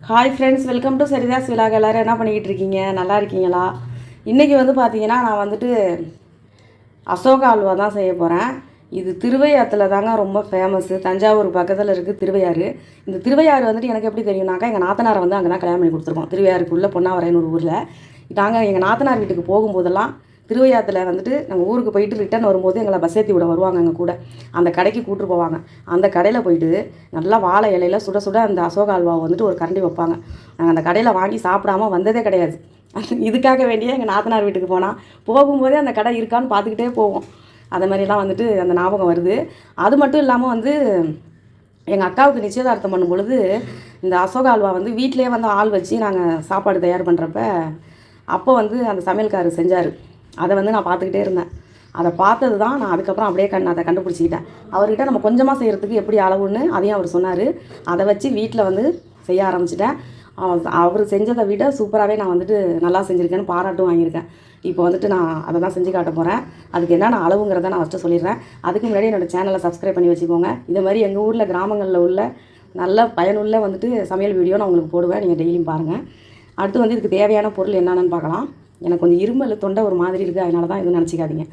Hi friends, welcome to Saritha's vlog. எல்லோரும் என்ன பண்ணிக்கிட்டு இருக்கீங்க? நல்லா இருக்கீங்களா? இன்றைக்கி பார்த்தீங்கன்னா நான் அசோகா அல்வா தான் செய்ய போகிறேன். இது திருவையாற்றில் தாங்க ரொம்ப ஃபேமஸ்ஸு. தஞ்சாவூர் பக்கத்தில் இருக்குது திருவையாறு. இந்த திருவையாறு எனக்கு எப்படி தெரியும்னாக்கா, எங்கள் நாத்தனாரை அங்கே தான் கல்யாணம் பண்ணி கொடுத்துருக்கோம். திருவையாறுக்குள்ளே பொன்னாவரைன்னு ஒரு ஊரில். நாங்கள் எங்கள் நாத்தனார் வீட்டுக்கு போகும்போதெல்லாம் திருவையாற்றில் நாங்கள் ஊருக்கு போயிட்டு ரிட்டர்ன் வரும்போது எங்களை பஸ் ஏற்றி விட வருவாங்க. எங்கள் கூட அந்த கடைக்கு கூப்பிட்டு போவாங்க. அந்த கடையில் போயிட்டு நல்லா வாழை இலையில் சுட சுட அந்த அசோகா அல்வா ஒரு கரண்டி வைப்பாங்க. நாங்கள் அந்த கடையில் வாங்கி சாப்பிடாமல் வந்ததே கிடையாது. இதுக்காக வேண்டிய எங்கள் நாத்தனார் வீட்டுக்கு போகும்போதே அந்த கடை இருக்கான்னு பார்த்துக்கிட்டே போவோம். அது மாதிரிலாம் அந்த ஞாபகம் வருது. அது மட்டும் இல்லாமல் எங்கள் அக்காவுக்கு நிச்சயதார்த்தம் பண்ணும் பொழுது இந்த அசோகா அல்வா வீட்டிலே ஆள் வச்சு நாங்கள் சாப்பாடு தயார் பண்ணுறப்ப அப்போ அந்த சமையல்காரர் செஞ்சார். அதை நான் பார்த்துக்கிட்டே இருந்தேன். அதை பார்த்தது தான் நான் அதுக்கப்புறம் அப்படியே அதை கண்டுபிடிச்சிக்கிட்டேன். அவர்கிட்ட நம்ம கொஞ்சமாக செய்கிறதுக்கு எப்படி அளவுன்னு அதையும் அவர் சொன்னார். அதை வச்சு வீட்டில் செய்ய ஆரம்பிச்சிட்டேன். அவர் செஞ்சதை விட சூப்பராகவே நான் நல்லா செஞ்சுருக்கேன்னு பாராட்டும் வாங்கியிருக்கேன். இப்போ நான் அதை தான் செஞ்சு காட்ட போகிறேன். அதுக்கு என்னென்ன அளவுங்கிறத நான் ஃபஸ்ட்டு சொல்லிடுறேன். அதுக்கு முன்னாடி என்னோடய சேனலை சப்ஸ்கிரைப் பண்ணி வச்சுக்கோங்க. இது மாதிரி எங்கள் ஊரில் கிராமங்களில் உள்ள நல்ல பயனுள்ள சமையல் வீடியோ நான் உங்களுக்கு போடுவேன். நீங்கள் டெய்லியும் பாருங்கள். அடுத்து இதுக்கு தேவையான பொருள் என்னென்னு பார்க்கலாம். எனக்கு கொஞ்சம் இருமல் தொண்டை ஒரு மாதிரி இருக்குது, அதனால தான் எதுவும் நினச்சிக்காதீங்க.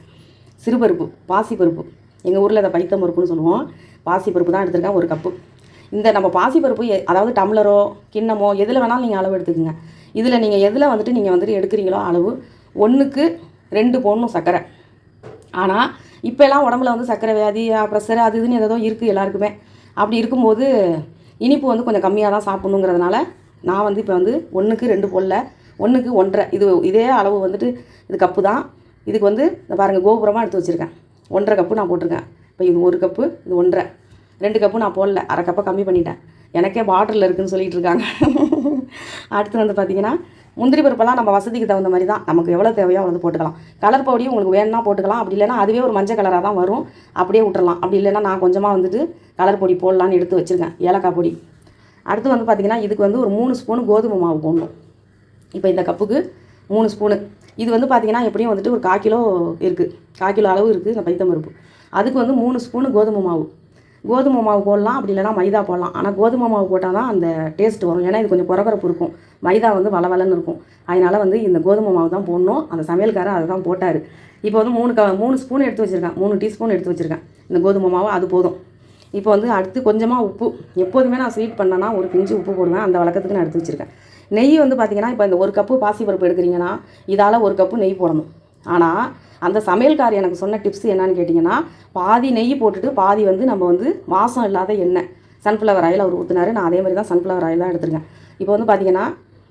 சிறுபருப்பு, பாசிப்பருப்பு, எங்கள் ஊரில் அதை பைத்தம் பருப்புன்னு சொல்லுவோம். பாசிப்பருப்பு தான் எடுத்துருக்கேன், ஒரு கப்பு. இந்த நம்ம பாசிப்பருப்பு அதாவது டம்ளரோ கிண்ணமோ எதில் வேணாலும் நீங்கள் அளவு எடுத்துக்கோங்க. இதில் நீங்கள் எதில் நீங்கள் எடுக்கிறீங்களோ அளவு 1க்கு 2 போடணும் சர்க்கரை. ஆனால் இப்போல்லாம் உடம்புல சர்க்கரை வியாதி, ப்ரெஷர் அது இதுன்னு ஏதோ இருக்குது எல்லாருக்குமே. அப்படி இருக்கும்போது இனிப்பு கொஞ்சம் கம்மியாக தான் சாப்பிட்ணுங்கிறதுனால நான் இப்போ 1க்கு 2 போடல, 1க்கு 1.5. இதே அளவு இது கப்பு தான். இதுக்கு இந்த பாருங்கள் கோபுரமாக எடுத்து வச்சுருக்கேன். 1.5 கப்பு நான் போட்டிருக்கேன். இப்போ இது 1 கப்பு, இது 1.5. 2 கப்பு நான் போடல, அரை கப்பை கம்மி பண்ணிட்டேன். எனக்கே பாட்டிலில் இருக்குதுன்னு சொல்லிகிட்டு இருக்காங்க. அடுத்து பார்த்திங்கன்னா முந்திரி பருப்பெல்லாம் நம்ம வசதிக்கு தகுந்த மாதிரி தான், நமக்கு எவ்வளோ தேவையோ போட்டுக்கலாம். கலர் பவுடியும் உங்களுக்கு வேணும்னா போட்டுக்கலாம். அப்படி இல்லைன்னா அதுவே ஒரு மஞ்சள் கலராக தான் வரும், அப்படியே விட்டுறலாம். அப்படி இல்லைன்னா நான் கொஞ்சமாக கலர் பொடி போடலான்னு எடுத்து வச்சுருக்கேன், ஏலக்காய் பொடி. அடுத்து பார்த்திங்கன்னா இதுக்கு ஒரு 3 ஸ்பூனு கோதுமை மாவு போடணும். இப்போ இந்த கப்புக்கு 3 ஸ்பூனு. இது பார்த்திங்கன்னா எப்படியும் ஒரு 1/4 கிலோ இருக்குது, 1/4 கிலோ அளவு இருக்குது இந்த பைத்தம் பருப்பு. அதுக்கு 3 ஸ்பூனு கோதுமை மாவு. கோதுமை மாவு போடலாம், அப்படி இல்லைனா மைதா போடலாம். ஆனால் கோதுமை மாவு போட்டால் தான் அந்த டேஸ்ட் வரும். ஏன்னா இது கொஞ்சம் குறகுறப்பு இருக்கும், மைதா வளவலன்னு இருக்கும். அதனால் இந்த கோதுமை மாவு தான் போடணும். அந்த சமையல்காரர் அதை தான் போட்டார். இப்போ 3 ஸ்பூன் எடுத்து வச்சுருக்கேன், 3 டீஸ்பூன் எடுத்து வச்சுருக்கேன் இந்த கோதுமை மாவு. அது போதும். இப்போ அடுத்து கொஞ்சமாக உப்பு. எப்போதுமே நான் ஸ்வீட் பண்ணேன்னா ஒரு பிஞ்சு உப்பு போடுவேன். அந்த வழக்கத்துக்கு நான் எடுத்து வச்சுருக்கேன். நெய் பார்த்திங்கன்னா இப்போ இந்த 1 கப்பு பாசிப்பருப்பு எடுக்கிறீங்கன்னா இதால் 1 கப்பு நெய் போடணும். ஆனால் அந்த சமையல்கார் எனக்கு சொன்ன டிப்ஸ் என்னன்னு கேட்டிங்கன்னா, பாதி நெய் போட்டுட்டு பாதி நம்ம வாசம் இல்லாத எண்ணெய், சன்ஃப்ளவர் ஆயில் அவர் ஊற்றினார். நான் அதே மாதிரி தான் சன்ஃப்ளவர் ஆயில் தான் எடுத்துருக்கேன். இப்போ பார்த்திங்கன்னா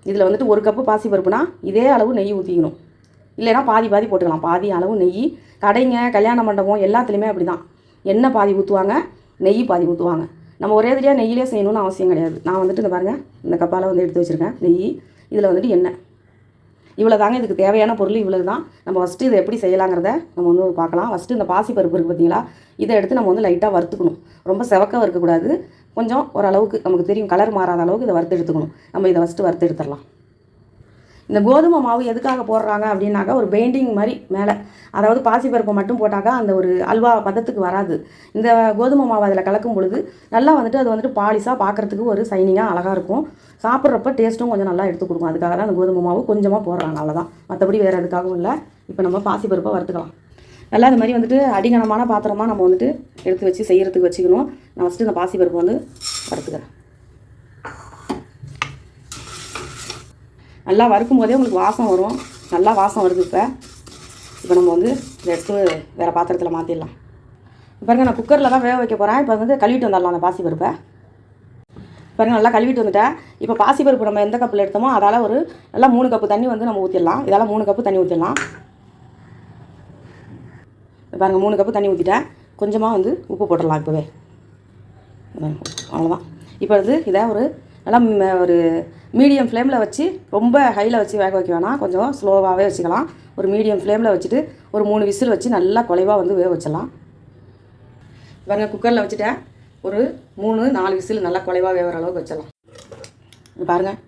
இதில் 1 கப்பு பாசிப்பருப்புனா இதே அளவு நெய் ஊற்றிக்கணும். இல்லைனா பாதி பாதி போட்டுக்கலாம். பாதி அளவு நெய். கடைங்க, கல்யாண மண்டபம் எல்லாத்துலேயுமே அப்படி தான். எண்ணெய் பாதி ஊற்றுவாங்க, நெய் பாதி ஊற்றுவாங்க. நம்ம ஒரே தடியாக நெய்யிலே செய்யணும்னு அவசியம் கிடையாது. நான் இந்த பாருங்கள், இந்த கப்பால் எடுத்து வச்சுருக்கேன் நெய். இதில் எண்ணெய். இவ்வளோ தாங்க இதுக்கு தேவையான பொருள். இவ்வளோ தான். நம்ம ஃபஸ்ட்டு இதை எப்படி செய்யலாங்கிறத நம்ம பார்க்கலாம். ஃபஸ்ட்டு இந்த பாசிப்பருப்பு இருக்குது பார்த்தீங்களா, இதை எடுத்து நம்ம லைட்டாக வறுத்துக்கணும். ரொம்ப செவக்க வறுக்கக்கூடாது, கொஞ்சம் ஓரளவுக்கு நமக்கு தெரியும் கலர் மாறாத அளவுக்கு இதை வறுத்து எடுத்துக்கணும். நம்ம இதை ஃபஸ்ட்டு வறுத்து எடுத்துடலாம். இந்த கோதுமை மாவு எதுக்காக போடுறாங்க அப்படின்னாக்கா, ஒரு பெயிண்டிங் மாதிரி மேலே, அதாவது பாசிப்பருப்பை மட்டும் போட்டாக்கா அந்த ஒரு அல்வா பதத்துக்கு வராது. இந்த கோதுமை மாவு அதில் கலக்கும் பொழுது நல்லா அது பாலிஷாக பார்க்குறதுக்கு ஒரு சைனிங்காக அழகாக இருக்கும். சாப்பிட்றப்ப டேஸ்ட்டும் கொஞ்சம் நல்லா எடுத்து கொடுக்கும். அதுக்காக தான் அந்த கோதுமை மாவு கொஞ்சமாக போடுறாங்க, அவ்வளோதான். மற்றபடி வேறு எதுக்காகவும் இல்லை. இப்போ நம்ம பாசிப்பருப்பை வறுத்துக்கலாம். நல்லா இது மாதிரி அடிகனமான பாத்திரமாக நம்ம எடுத்து வச்சு செய்கிறதுக்கு வச்சுக்கணும். நான் ஃபஸ்ட்டு இந்த பாசிப்பருப்பை வறுத்துக்கிறேன். நல்லா வறுக்கும் போதே உங்களுக்கு வாசம் வரும். நல்லா வாசம் வருது. இப்போ நம்ம இதை எடுத்து வேறு பாத்திரத்தில் மாற்றிடலாம். பாருங்கள், நான் குக்கரில் தான் வேக வைக்க போகிறேன். இப்போ கழுவிட்டு வந்துடலாம் அந்த பாசிப்பருப்பை. பாருங்கள், நல்லா கழுவிட்டு வந்துட்டேன். இப்போ பாசிப்பருப்பு நம்ம எந்த கப்பில் எடுத்தோமோ அதால் நல்லா 3 கப்பு தண்ணி நம்ம ஊற்றிடலாம். இதால் 3 கப்பு தண்ணி ஊற்றிடலாம். பாருங்கள், 3 கப்பு தண்ணி ஊற்றிட்டேன். கொஞ்சமாக உப்பு போட்டுடலாம் இப்போவே. அவ்வளோதான். இப்போ இதை நல்லா ஒரு மீடியம் ஃப்ளேமில் வச்சு, ரொம்ப ஹையில் வச்சு வேக வைக்க வேணாம், கொஞ்சம் ஸ்லோவாகவே வச்சுக்கலாம். ஒரு மீடியம் ஃப்ளேமில் வச்சுட்டு ஒரு 3 விசில் வச்சு நல்லா குலைவாக வேக வச்சிடலாம். பாருங்கள், குக்கரில் வச்சுட்டேன். ஒரு 3-4 விசில் நல்லா குலைவாக வேகிற அளவுக்கு வச்சிடலாம். இது பாருங்கள்,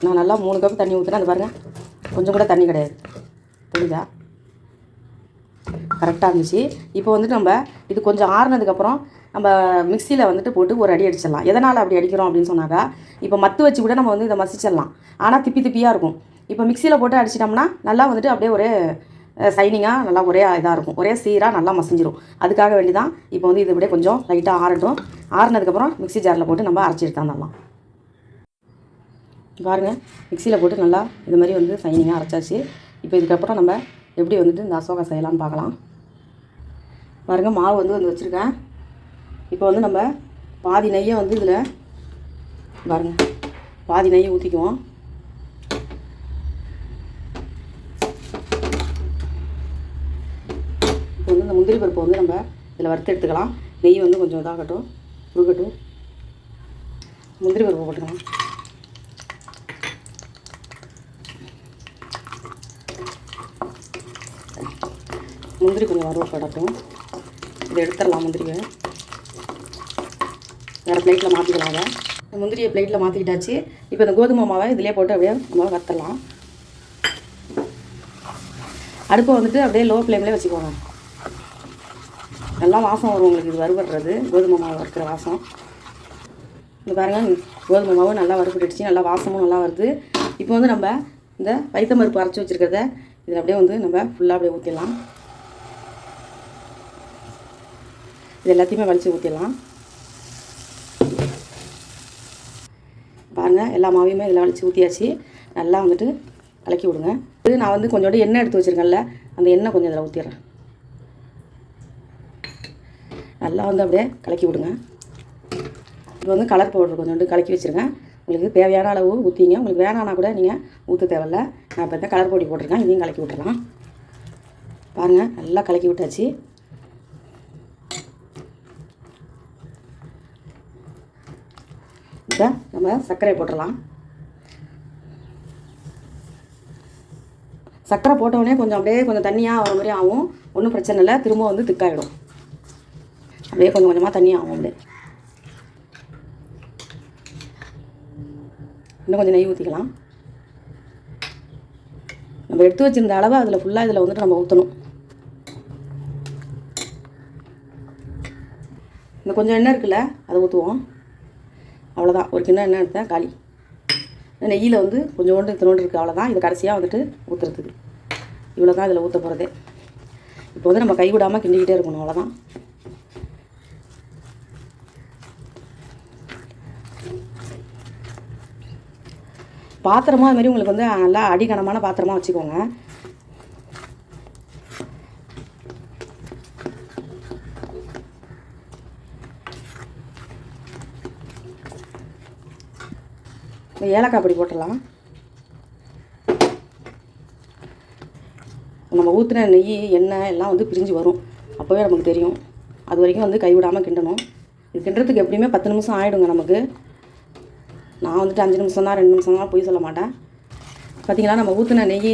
நான் நல்லா 3 கப் தண்ணி ஊற்றினேன். அது பாருங்கள், கொஞ்சம் கூட தண்ணி கிடையாது. புரியுதா? கரெக்டாக இருந்துச்சு. இப்போ வந்துட்டு நம்ம இது கொஞ்சம் ஆறுனதுக்கப்புறம் நம்ம மிக்சியில் வந்துட்டு போட்டு ஒரு அடி அடிச்சிடலாம். எதனால் அப்படி அடிக்கிறோம் அப்படின்னு சொன்னாக்கா, இப்போ மத்து வச்சு கூட நம்ம வந்து இதை மசிச்சிடலாம். ஆனால் திப்பியாக இருக்கும். இப்போ மிக்சியில் போட்டு அடிச்சிட்டோம்னா நல்லா வந்துட்டு அப்படியே ஒரே சைனிங்காக நல்லா ஒரே இதாக இருக்கும், ஒரே சீராக நல்லா மசிஞ்சிரும். அதுக்காக வேண்டி தான் இப்போ வந்து இது அப்படியே கொஞ்சம் லைட்டாக ஆறட்டும். ஆறுனதுக்கப்புறம் மிக்சி ஜாரில் போட்டு நம்ம அரைச்சி எடுத்தாந்துடலாம். பாருங்கள், மிக்சியில் போட்டு நல்லா இது மாதிரி வந்து சைனிங்காக அரைச்சாச்சு. இப்போ இதுக்கப்புறம் நம்ம எப்படி வந்துட்டு இந்த அசோகா செய்யலாம்னு பார்க்கலாம். பாருங்கள், மாவு வந்து வச்சுருக்கேன். இப்போ வந்து நம்ம பாதி நெய்யை வந்து இதில் பாருங்கள், பாதி நெய்யை ஊற்றிக்குவோம். இப்போ வந்து இந்த முந்திரி பருப்பை வந்து நம்ம இதில் வறுத்து எடுத்துக்கலாம். நெய் வந்து கொஞ்சம் இதாகட்டும், உருகட்டும். முந்திரி பருப்பை போட்டுக்கலாம். முந்திரி கொஞ்சம் வறுவப்படட்டும். இதை எடுத்துடலாம். முந்திரியை வேறு பிளேட்டில் மாற்றிக்கலாம். அதை முந்திரியை பிளேட்டில் மாற்றிக்கிட்டாச்சு. இப்போ இந்த கோதுமை மாவை இதிலே போட்டு அப்படியே நம்ம வறுத்தலாம். அடுப்பை வந்துட்டு அப்படியே லோ ஃப்ளேம்லேயே வச்சுக்கோங்க. நல்லா வாசம் வரும் உங்களுக்கு, இது வறுபடுறது கோதுமை மாவு வறுக்கிற வாசம். இந்த பாருங்கள், கோதுமை மாவு நல்லா வறுபட்டுடுச்சு, நல்லா வாசமும் நல்லா வருது. இப்போ வந்து நம்ம இந்த பைத்தம் பருப்பு அரைச்சி வச்சுருக்கிறத இதில் அப்படியே வந்து நம்ம ஃபுல்லாக அப்படியே ஊற்றிடலாம். இது எல்லாத்தையுமே வலித்து ஊற்றிடலாம். பாருங்கள், எல்லா மாவையுமே இதில் வலித்து ஊற்றியாச்சு. நல்லா வந்துட்டு கலக்கி விடுங்க. இது நான் வந்து கொஞ்சோண்டு எண்ணெய் எடுத்து வச்சுருக்கேன்ல, அந்த எண்ணெய் கொஞ்சம் இதில் ஊற்றிடுறேன். நல்லா வந்து அப்படியே கலக்கி விடுங்க. இப்போ வந்து கலர் பவுடர் கொஞ்சோண்டு கலக்கி வச்சுருங்க. உங்களுக்கு தேவையான அளவு ஊற்றிங்க. உங்களுக்கு வேணான்னா கூட நீங்கள் ஊற்ற தேவையில்ல. நான் இப்போ தான் கலர் பொடி போட்டிருக்கேன், இதையும் கலக்கி விட்டுறலாம். பாருங்கள், நல்லா கலக்கி விட்டாச்சு. இப்போ நம்ம சர்க்கரையை போட்டுடலாம். சர்க்கரை போட்டவுடனே கொஞ்சம் அப்படியே கொஞ்சம் தண்ணியாக ஆகிற மாதிரி ஆகும். ஒன்றும் பிரச்சனை இல்லை, திரும்ப வந்து திக்காயிடும். அப்படியே கொஞ்சம் கொஞ்சமாக தண்ணியாக ஆகும். அப்படியே இன்னும் கொஞ்சம் நெய் ஊற்றிக்கலாம். நம்ம எடுத்து வச்சுருந்த அளவு அதில் ஃபுல்லாக இதில் வந்துட்டு நம்ம ஊற்றணும். இந்த கொஞ்சம் எண்ணெய் இருக்குல்ல, அதை ஊற்றுவோம். அவ்வளோதான், ஒரு கிண்ணம் எண்ணெய் எடுத்தேன், காலி. நெய்யில் வந்து கொஞ்சோண்டு இத்தினோண்டு இருக்குது, அவ்வளோதான். இது கடைசியாக வந்துட்டு ஊற்றுறதுக்கு இவ்வளோ தான் இதில் ஊற்ற போகிறதே. இப்போ வந்து நம்ம கைவிடாமல் கிண்டிக்கிட்டே இருக்கணும், அவ்வளோதான். பாத்திரமும் அது மாதிரி உங்களுக்கு வந்து நல்லா அடிக்கனமான பாத்திரமாக வச்சுக்கோங்க. ஏலக்காய் பொடி போட்டுடலாம். நம்ம ஊற்றின நெய் எண்ணெய் எல்லாம் வந்து பிரிஞ்சு வரும், அப்போவே நமக்கு தெரியும். அது வரைக்கும் வந்து கைவிடாமல் கிண்டணும். இது கிண்டுறதுக்கு எப்படியுமே 10 நிமிஷம் ஆகிடுங்க நமக்கு. நான் வந்துட்டு 5 நிமிஷம் தான், 2 நிமிஷம் தான், போய் சொல்ல மாட்டேன். பார்த்திங்களா, நம்ம ஊற்றின நெய்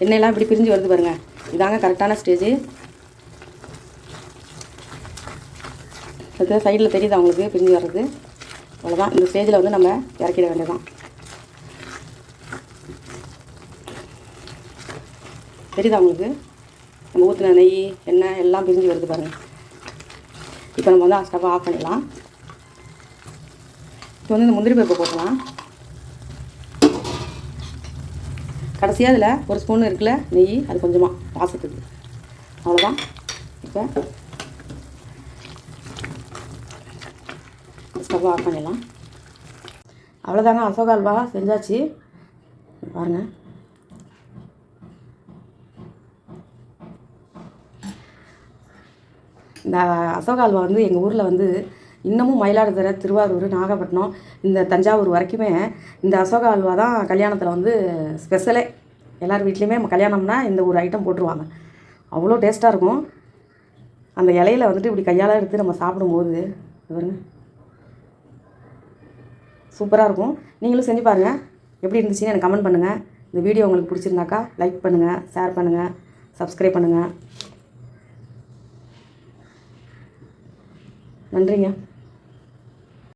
எண்ணெயெல்லாம் இப்படி பிரிஞ்சு வருது பாருங்கள். இதாங்க கரெக்டான ஸ்டேஜ். அது சைடில் தெரியுது அவங்களுக்கு பிரிஞ்சு வர்றது. அவ்வளோதான், இந்த ஸ்டேஜில் வந்து நம்ம இறக்கிட வேண்டியதான். தெரியுதா உங்களுக்கு? நம்ம ஊற்றின நெய் எண்ணெய் எல்லாம் பிரிஞ்சு வருது பாருங்கள். இப்போ நம்ம வந்து ஸ்டவ்வை ஆஃப் பண்ணிடலாம். இப்போ வந்து இந்த முந்திரி பருப்பை போட்டலாம். கடைசியாக அதில் ஒரு ஸ்பூன் இருக்குல்ல நெய், அது கொஞ்சமாக வாசத்துக்கு. அவ்வளோதான். இப்போ ஸ்டவ்வை ஆஃப் பண்ணிடலாம். அவ்வளோதாங்க, அசோகா அல்வா செஞ்சாச்சு. பாருங்கள், இந்த அசோகா அல்வா வந்து எங்கள் ஊரில் வந்து இன்னமும் மயிலாடுதுறை, திருவாரூர், நாகப்பட்டினம், இந்த தஞ்சாவூர் வரைக்குமே இந்த அசோகா அல்வா தான் கல்யாணத்தில் வந்து ஸ்பெஷலே. எல்லார் வீட்லேயுமே கல்யாணம்னா இந்த ஒரு ஐட்டம் போட்டுருவாங்க. அவ்வளோ டேஸ்ட்டாக இருக்கும். அந்த இலையில் வந்துட்டு இப்படி கையால் எடுத்து நம்ம சாப்பிடும்போது பாருங்க, சூப்பராக இருக்கும். நீங்களும் செஞ்சு பாருங்கள், எப்படி இருந்துச்சுன்னு எனக்கு கமெண்ட் பண்ணுங்கள். இந்த வீடியோ உங்களுக்கு பிடிச்சிருந்தாக்கா லைக் பண்ணுங்கள், ஷேர் பண்ணுங்கள், சப்ஸ்கிரைப் பண்ணுங்கள். நன்றிங்க.